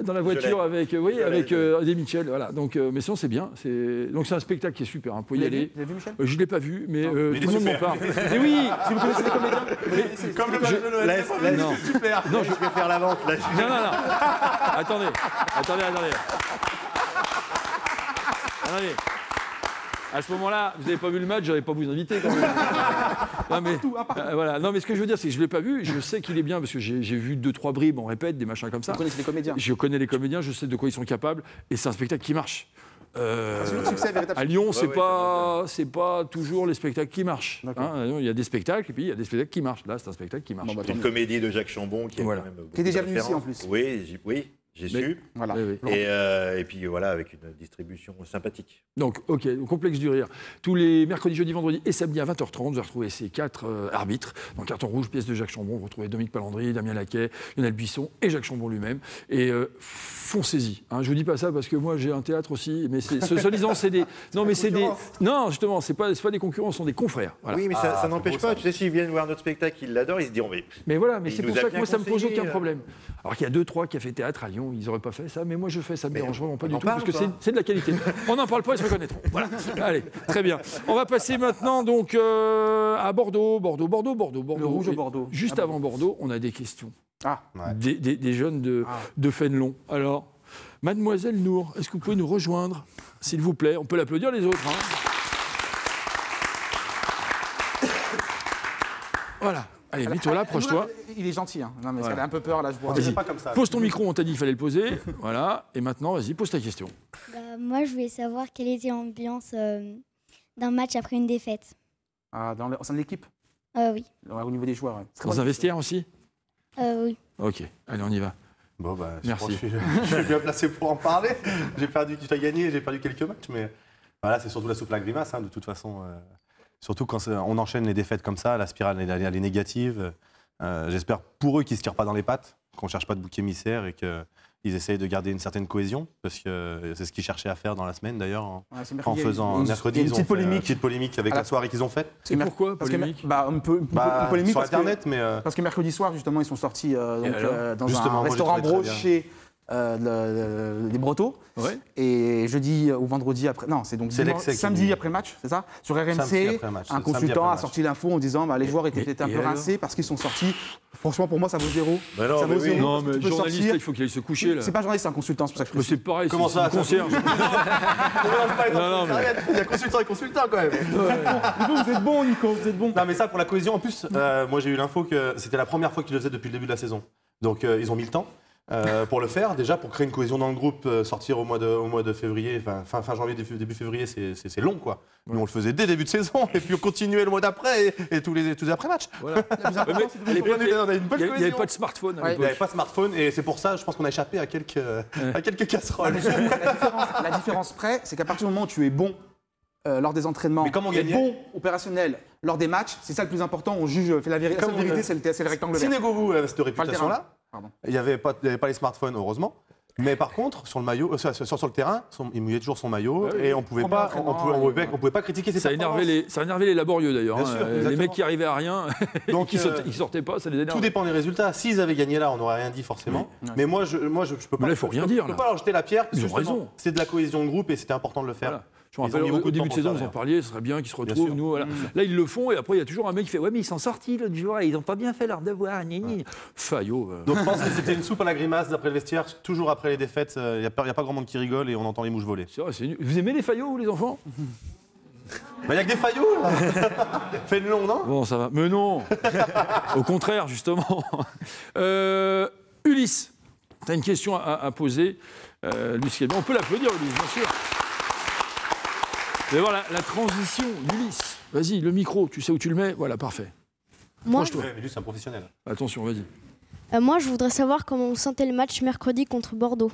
A: dans la voiture avec des Mitchell. Voilà. Donc, mais sinon, c'est bien. Donc, c'est un spectacle qui est super. Vous pouvez y aller.
B: Vous l'avez vu, Michel?
A: Je ne l'ai pas vu, mais tout le monde m'en parle. Mais oui, si vous connaissez les comédiens.
C: Comme le match de l'OL. C'est super.
D: Non, je vais faire la vente. Là.
A: Non. Attendez. À ce moment-là, vous n'avez pas vu le match, j'aurais pas vous invité quand même. Non, mais, voilà. Non, mais ce que je veux dire, c'est que je ne l'ai pas vu. Je sais qu'il est bien parce que j'ai vu 2-3 bribes, on répète, des machins comme ça.
B: Vous connaissez les comédiens?
A: Je connais les comédiens, je sais de quoi ils sont capables. Et c'est un spectacle qui marche.
B: C'est le succès véritable.
A: À Lyon, c'est pas toujours les spectacles qui marchent. Hein. Il y a des spectacles et puis il y a des spectacles qui marchent. Là, c'est un spectacle qui marche.
B: Bon, bah,
D: Une comédie de Jacques Chambon qui est,
A: Voilà.
D: quand même beaucoup
B: Qui est déjà
D: de
B: venu ici, en
D: références.
B: plus.
D: Oui, j'ai su.
B: Voilà.
A: Oui, oui.
D: Et puis voilà, avec une distribution sympathique.
A: Donc, ok, au complexe du rire. Tous les mercredis, jeudis, vendredis et samedis à 20h30, vous allez retrouver ces 4 arbitres. Dans Carton Rouge, pièce de Jacques Chambon, vous retrouvez Dominique Palandry, Damien Laquet, Lionel Buisson et Jacques Chambon lui-même. Et foncez-y. Hein. Je vous dis pas ça parce que moi j'ai un théâtre aussi, mais soi-disant c'est des. Non, mais c'est des. Non, justement, c'est pas des concurrents, ce sont des confrères. Voilà.
D: Oui, mais ça n'empêche pas. Tu sais, s'ils viennent voir notre spectacle, ils l'adorent, ils se diront
A: Mais voilà, mais
D: il
A: c'est
D: nous
A: pour
D: a
A: ça que
D: bien
A: moi ça me pose
D: conseillé,
A: aucun problème. Alors qu'il y a 2-3 qui a fait théâtre à Lyon, ils n'auraient pas fait ça, mais moi je fais, ça me dérange vraiment pas du tout, parce que c'est de la qualité. On n'en parle pas, ils se reconnaîtront. Voilà. Allez, très bien. On va passer maintenant donc à Bordeaux.
B: Le rouge au
A: Et
B: Bordeaux.
A: Juste avant Bordeaux, on a des questions.
B: Ah,
C: Ouais.
A: Des jeunes de Fénelon. Alors, Mademoiselle Nour, est-ce que vous pouvez nous rejoindre, s'il vous plaît? On peut l'applaudir les autres. Hein. Voilà. Allez, mets-toi là, approche-toi.
B: il est gentil. Hein. Non, mais
A: Voilà.
B: elle a un peu peur, là, je vois.
A: Vas-y.
C: C'est pas comme ça.
A: Pose ton micro, on t'a dit qu'il fallait le poser. Voilà. Et maintenant, vas-y, pose ta question.
F: Moi, je voulais savoir quelle était l'ambiance d'un match après une défaite.
B: Ah, au sein de l'équipe?
F: Oui.
B: Au niveau des joueurs, ouais.
A: Dans un vestiaire aussi?
F: Oui.
A: Ok, allez, on y va.
C: Bon, bah,
A: Merci.
C: Je suis bien placé pour en parler. J'ai gagné, j'ai perdu quelques matchs, mais voilà, c'est surtout la soupe à la grimace, hein, de toute façon. Surtout quand on enchaîne les défaites comme ça, la spirale elle est négative. J'espère pour eux qu'ils ne se tirent pas dans les pattes, qu'on ne cherche pas de bouc émissaire et qu'ils essayent de garder une certaine cohésion, parce que c'est ce qu'ils cherchaient à faire dans la semaine d'ailleurs, en faisant mercredi.
B: Une
C: Ils ont
B: petite
C: fait
B: polémique.
C: une petite polémique avec la soirée qu'ils ont faite.
A: Et pourquoi polémique?
B: Une polémique
C: sur
B: parce que,
C: Internet, mais
B: parce que mercredi soir, justement, ils sont sortis dans
C: Justement,
B: un
C: moi, j'ai
B: restaurant
C: trouvé très bien.
B: broché des Brotteaux.
A: Ouais.
B: Et jeudi ou vendredi après. Non, c'est donc
C: C'est
B: dimanche-
C: l'excès qui
B: samedi
C: dit.
B: après match, c'est ça? Sur
C: Samedi
B: RMC,
C: après match,
B: un
C: samedi
B: consultant
C: après
B: a
C: match.
B: sorti l'info en disant les joueurs étaient peut-être un peu
A: alors
B: rincés parce qu'ils sont sortis. Franchement, pour moi, ça vaut zéro.
D: Mais non,
B: ça
D: mais
B: vaut
D: oui.
B: zéro.
A: Non, mais
B: Tu peux
A: journaliste,
B: sortir.
A: il faut qu'il aille se coucher, là.
B: C'est pas un journaliste, c'est un consultant, c'est pour ça que je
A: Mais
B: précise.
A: c'est pareil,
C: Comment
A: c'est
C: ça,
A: une concierge.
C: Non,
A: non, mais-
C: il y a consultant et consultant quand même.
B: Vous êtes bon, Nico, vous êtes bon.
C: Non, mais ça, pour la cohésion, en plus, moi j'ai eu l'info que c'était la première fois qu'ils le faisaient depuis le début de la saison. Donc ils ont mis le temps pour le faire, déjà pour créer une cohésion dans le groupe, sortir au mois de février, fin janvier, début février, c'est long quoi. Nous on le faisait dès début de saison et puis on continuait le mois d'après et tous les après-match.
A: Voilà.
B: Le plus important, c'est de
A: À l'époque,
C: on avait une bonne
A: il n'y avait
C: cohésion.
A: pas de smartphone à
B: Ouais.
C: Il n'y avait
A: l'époque.
C: pas de smartphone et c'est pour ça, je pense qu'on a échappé à quelques casseroles.
B: La différence près, c'est qu'à partir du moment où tu es bon lors des entraînements,
C: Mais comme on
B: et
C: gagnait-
B: bon opérationnel lors des matchs, c'est ça le plus important. On juge, fait la vérité. La
C: Comme
B: seule
C: on-
B: vérité, c'est le rectangle vert.
C: Sinégovu avait cette
B: Pas le terrain.
C: réputation-là.
B: Pardon.
C: Il n'y avait pas les smartphones, heureusement. Mais par contre, sur le maillot, sur le terrain, il mouillait toujours son maillot et on pouvait
B: Premier
C: pas,
B: entraînement,
C: on pouvait pas critiquer ses
A: Ça
C: performances.
A: a énervé les laborieux d'ailleurs.
C: Bien
A: hein.
C: sûr,
A: Les
C: exactement.
A: mecs qui arrivaient à rien,
C: Donc,
A: qui sortaient pas, ça les énerve.
C: Tout dépend des résultats. S'ils avaient gagné là, on n'aurait rien dit forcément. Mais moi, je peux pas.
A: là, il faut rien dire,
C: Je peux
A: là.
C: pas leur jeter la pierre. parce
A: Ils
C: que
A: ont
C: justement,
A: raison.
C: C'est de la cohésion de groupe et c'était important de le faire.
A: Voilà. Je me
C: Ils ont
A: rappelle,
C: mis beaucoup
A: au
C: de
A: début
C: temps
A: de
C: pour
A: saison,
C: ça,
A: vous en parliez, ce serait bien qu'ils se retrouvent,
C: sûr.
A: nous. Voilà. Là, ils le font, et après, il y a toujours un mec qui fait « Ouais, mais ils sont sortis l'autre jour, et ils n'ont pas bien fait leur devoir, gna. Fayot.
C: Donc je pense que c'était une soupe à la grimace d'après le vestiaire. Toujours après les défaites, il n'y a pas grand monde qui rigole et on entend les mouches voler.
A: C'est vrai, c'est nul. Vous aimez les Fayot, vous, les enfants?
C: Il n'y a que des faillots là. Fénelon, non?
A: Bon, ça va. Mais non. Au contraire, justement. Ulysse, tu as une question à poser. On peut l'applaudir, Ulysse, bien sûr. Vous allez voir la transition d'Ulysse. Vas-y, le micro, tu sais où tu le mets? Voilà, parfait.
F: Moi,
A: Approche-toi.
C: Ouais, mais lui, c'est un professionnel.
A: Attention, vas-y.
F: moi, je voudrais savoir comment vous sentez le match mercredi contre Bordeaux.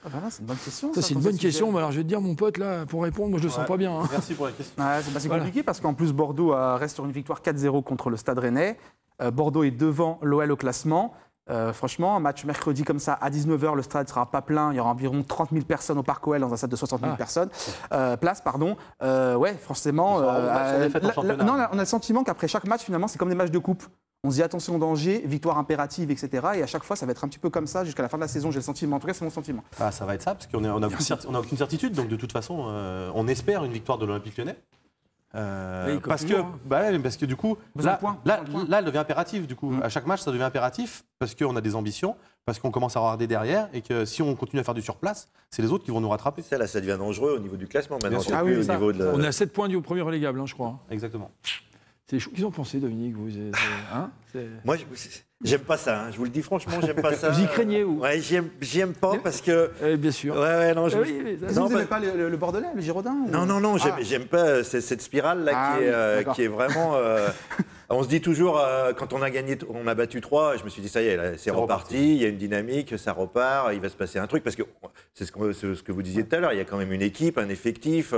B: Ah bah là, c'est une bonne question.
A: Ça, c'est une
B: comme
A: bonne
B: sujet.
A: question, mais alors je vais te dire, mon pote, là, pour répondre, moi, je le sens
C: Ouais.
A: pas bien. Hein.
C: Merci pour la question.
B: Ouais, c'est
A: Voilà.
B: compliqué parce qu'en plus, Bordeaux reste sur une victoire 4-0 contre le Stade Rennais. Bordeaux est devant l'OL au classement. Franchement, un match mercredi comme ça, à 19h, le stade ne sera pas plein. Il y aura environ 30 000 personnes au Parc OL dans un stade de 60 000 places. Pardon. Ouais, forcément.
C: Ils sont en match, en défaite en championnat.
B: non, on a le sentiment qu'après chaque match, finalement, c'est comme des matchs de coupe. On se dit attention danger, victoire impérative, etc. Et à chaque fois, ça va être un petit peu comme ça jusqu'à la fin de la saison. J'ai le sentiment. En tout cas, c'est mon sentiment.
C: Ah, ça va être ça, parce qu'on n'a aucune certitude. Donc de toute façon, on espère une victoire de l'Olympique Lyonnais. Parce que du coup, là, elle devient impérative. Du coup, à chaque match, ça devient impératif parce qu'on a des ambitions, parce qu'on commence à regarder derrière et que si on continue à faire du surplace, c'est les autres qui vont nous rattraper.
D: Là, ça devient dangereux au niveau du classement maintenant.
C: Bien sûr.
D: C'est plus au niveau de
A: On est à 7 points du premier relégable, hein, je crois.
C: Exactement.
A: C'est chaud. Qu'ils ont pensé, Dominique, vous
D: Moi, j'aime pas ça. Je vous le dis franchement, j'aime pas ça.
A: Vous y craignez, vous?
D: Ouais, j'aime pas parce que.
A: Bien sûr.
D: Ouais, non,
B: Vous n'aimez pas le Bordelais, le Girondin
D: Non, j'aime pas cette spirale-là qui est vraiment. On se dit toujours, quand on a battu 3, je me suis dit, ça y est, là, c'est reparti, il y a une dynamique, ça repart, il va se passer un truc. Parce que c'est ce que vous disiez tout à l'heure, il y a quand même une équipe, un effectif,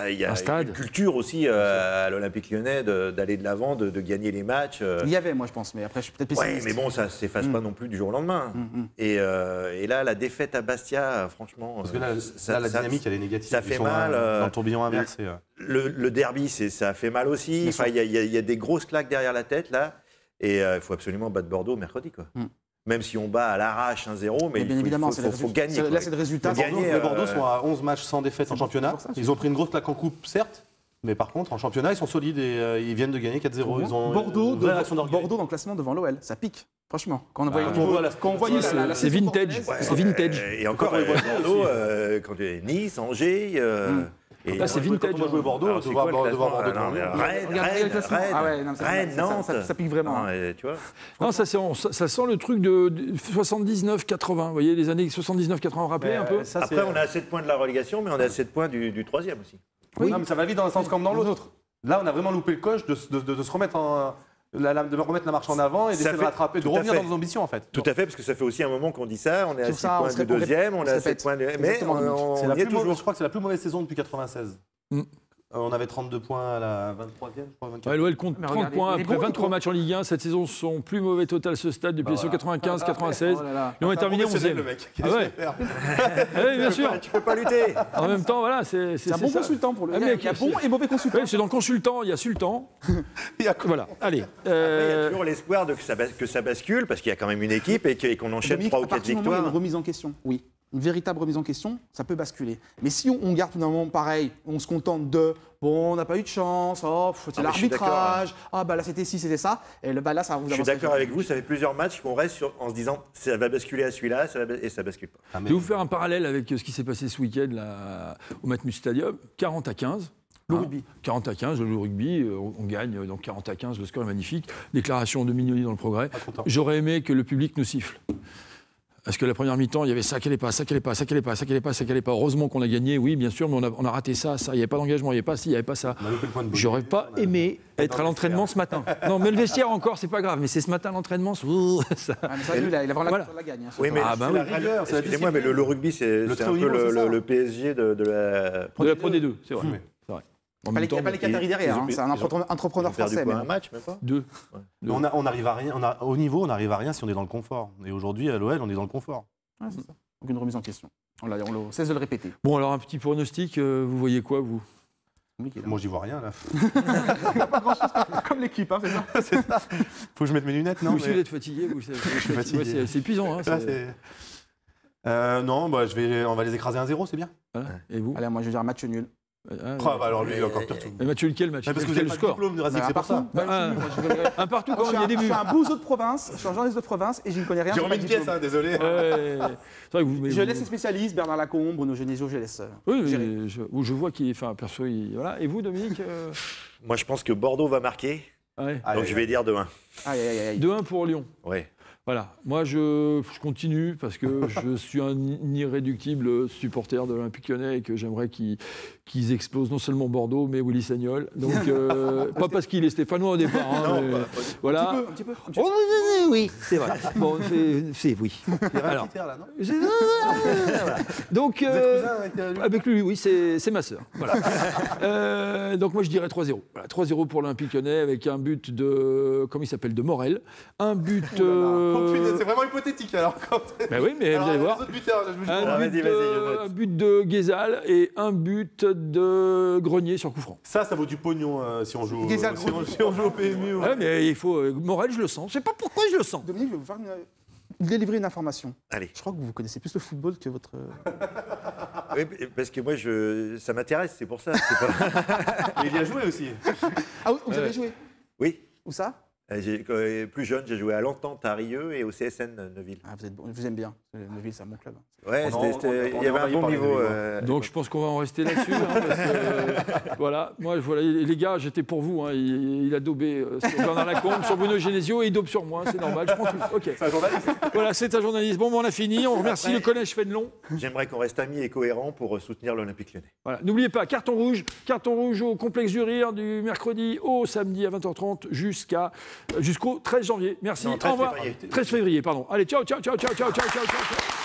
D: il y a une culture aussi à l'Olympique Lyonnais d'aller de l'avant, de gagner les matchs.
B: Il y avait, moi, je pense, mais après, je suis peut-être pessimiste.
D: Oui, mais bon, ça ne s'efface pas non plus du jour au lendemain. Et là, la défaite à Bastia, franchement.
C: Parce que là, la dynamique, elle est négative.
D: Ça fait mal.
C: Dans le tourbillon inverse.
D: Le derby, ça a fait mal aussi. Il y a des grosses claques derrière la tête, là. Et il faut absolument battre Bordeaux mercredi, quoi. Même si on bat à l'arrache 1-0, mais
B: bien évidemment,
D: il faut gagner.
B: Là, c'est le résultat.
C: Les Bordeaux sont à 11 matchs sans défaite en championnat. Ils ont pris une grosse claque en coupe, certes. Mais par contre, en championnat, ils sont solides et ils viennent de gagner 4-0. Ils ont
B: Bordeaux dans le classement devant l'OL, ça pique. Franchement, quand on voit
A: c'est vintage. C'est vintage.
D: Et encore, Bordeaux, quand Nice, Angers.
A: Là, c'est vintage.
C: Quand on va jouer Bordeaux, tu vas voir Bordeaux.
D: Rennes, Nantes.
B: Ça pique vraiment.
D: Tu vois.
A: Non, ça sent le truc de 79-80. Vous voyez, les années 79-80, vous rappelez un peu?
D: Après, on est à 7 points de la relégation, mais on est à 7 points du troisième aussi.
C: Oui, non, mais ça va vite dans un sens comme dans l'autre. Là, on a vraiment loupé le coche de se remettre de remettre la marche en avant et d'essayer de rattraper, de revenir dans nos ambitions en fait.
D: Tout à fait, parce que ça fait aussi un moment qu'on dit ça. On est à 6 points du deuxième, on est à 7 points. Mais on y est toujours.
C: Je crois que c'est la plus mauvaise saison depuis 96. On avait 32 points à la 23e, je crois. 24e.
A: L'OL compte 30 points après 23 matchs en Ligue 1. Cette saison, son plus mauvais total ce stade depuis 95-96. Ils ont terminé 11e.
C: Le mec.
A: Ah ouais. Oui, bien sûr.
D: Tu peux pas lutter.
A: En même temps, voilà, c'est
B: un bon consultant pour le mec. Il y a bon et mauvais consultant.
A: Oui, c'est dans le consultant, il y a sultan. Voilà, allez.
D: Il y a toujours l'espoir que ça bascule, parce qu'il y a quand même une équipe et qu'on enchaîne 3 ou 4 victoires.
B: Une remise en question, oui. Une véritable remise en question, ça peut basculer. Mais si on garde finalement pareil, on se contente de bon, on n'a pas eu de chance, c'est l'arbitrage, là c'était ci, c'était ça, et là ça vous avance.
D: Je suis d'accord avec vous, ça fait plusieurs matchs qu'on reste en se disant ça va basculer à celui-là, et ça bascule pas.
A: Je vais vous faire un parallèle avec ce qui s'est passé ce week-end là, au Matmut Stadium, 40-15.
B: Le rugby.
A: 40-15, le rugby, on gagne, donc 40-15, le score est magnifique. Déclaration de Mignoni dans le Progrès. J'aurais aimé que le public nous siffle. Parce que la première mi-temps, il y avait ça qui allait pas, ça qui allait pas, ça qui allait pas, ça qui allait pas, ça qui allait pas. Heureusement qu'on a gagné, oui, bien sûr, mais on a raté ça. Il n'y avait pas d'engagement, il n'y avait pas ci, il n'y avait pas ça. J'aurais pas aimé être à l'entraînement ce matin. Non, mais le vestiaire encore, c'est pas grave, mais c'est ce matin l'entraînement. Ça...
B: il a vraiment la gagne.
D: Oui, mais excusez-moi, mais le rugby, c'est un peu le PSG de la
A: Pro D2, c'est vrai.
B: Il n'y a pas les Qataris derrière, c'est un entrepreneur français.
D: Un match, même pas.
A: 2.
C: On arrive à rien. Au niveau, on n'arrive à rien si on est dans le confort. Et aujourd'hui, à l'OL, on est dans le confort.
B: C'est ça. Aucune remise en question. On cesse de le répéter.
A: Bon, alors un petit pronostic, vous voyez quoi, vous?
C: Moi, j'y vois rien, là.
B: Comme l'équipe, c'est ça.
C: C'est ça. Faut que je mette mes lunettes, non?
A: Vous aussi, vous êtes fatigué. Je suis fatigué. C'est épuisant.
C: Non, on va les écraser 1-0, c'est bien.
A: Et vous?
B: Allez, moi, je vais dire un match nul.
C: Alors lui, il est encore pire.
A: Et Mathieu, lequel match?
C: Parce que vous avez pas de diplôme de Racing, c'est pour ça.
A: Un partout quand il y a des buts.
B: Je suis un bouzeau de province, je suis un journaliste de province et je ne connais rien.
C: J'ai remis une pièce, désolé.
B: Je laisse les spécialistes, Bernard Lacombe, Bruno Genesio, je laisse.
A: Oui, je vois qu'il est. Enfin, perso, voilà. Et vous, Dominique?
D: Moi, je pense que Bordeaux va marquer. Donc je vais dire 2-1.
A: 2-1 pour Lyon.
D: Oui.
A: Voilà, moi je continue parce que je suis un irréductible supporter de l'Olympique Lyonnais et que j'aimerais qu'ils explosent non seulement Bordeaux mais Willy Sagnol. Donc pas parce qu'il est stéphanois au départ. Hein, mais, voilà.
B: Un petit peu.
A: Oui, c'est vrai. Bon, c'est oui. Alors, là, non voilà. Donc avec lui, oui, c'est ma sœur. Voilà. Donc moi je dirais 3-0. Voilà, 3-0 pour l'Olympique Lyonnais avec un but de comment il s'appelle, de Morel, un but.
C: C'est vraiment hypothétique alors.
A: Ben oui, mais vous allez voir. Un but de Guézal et un but de Grenier sur coup franc.
C: Ça vaut du pognon si on joue au PMU.
A: Ouais, mais il faut. Morel, je le sens. Je sais pas pourquoi je le sens.
B: Dominique, je vais vous faire délivrer une information.
D: Allez.
B: Je crois que vous connaissez plus le football que votre.
D: Oui, parce que moi, ça m'intéresse, c'est pour ça. C'est pas...
C: Et il y a joué aussi.
B: Ah oui, vous avez joué?
D: Oui.
B: Où ça?
D: Plus jeune, j'ai joué à l'Entente à Rieux et au CSN Neuville.
B: Ah, vous vous aimez bien. Neuville, c'est un bon club.
D: Ouais, il y avait un bon niveau.
A: Donc je pense qu'on va en rester là-dessus. Voilà, moi, voilà, les gars, j'étais pour vous. Hein, il a daubé sur Bernard Lacombe, sur Bruno Genesio et il daube sur moi. C'est normal, je prends tout. Ok.
C: C'est un journaliste.
A: Voilà, c'est un journaliste. Bon, on a fini. On remercie le Collège Fénelon.
D: J'aimerais qu'on reste amis et cohérents pour soutenir l'Olympique Lyonnais.
A: Voilà. N'oubliez pas, carton rouge au complexe du Rire du mercredi au samedi à 20h30 jusqu'au 13 janvier. Merci.
D: Non, 13
A: Au revoir.
D: février.
A: 13 février, pardon. Allez, ciao, ciao, ciao, ciao, ciao, ciao, ciao, ciao.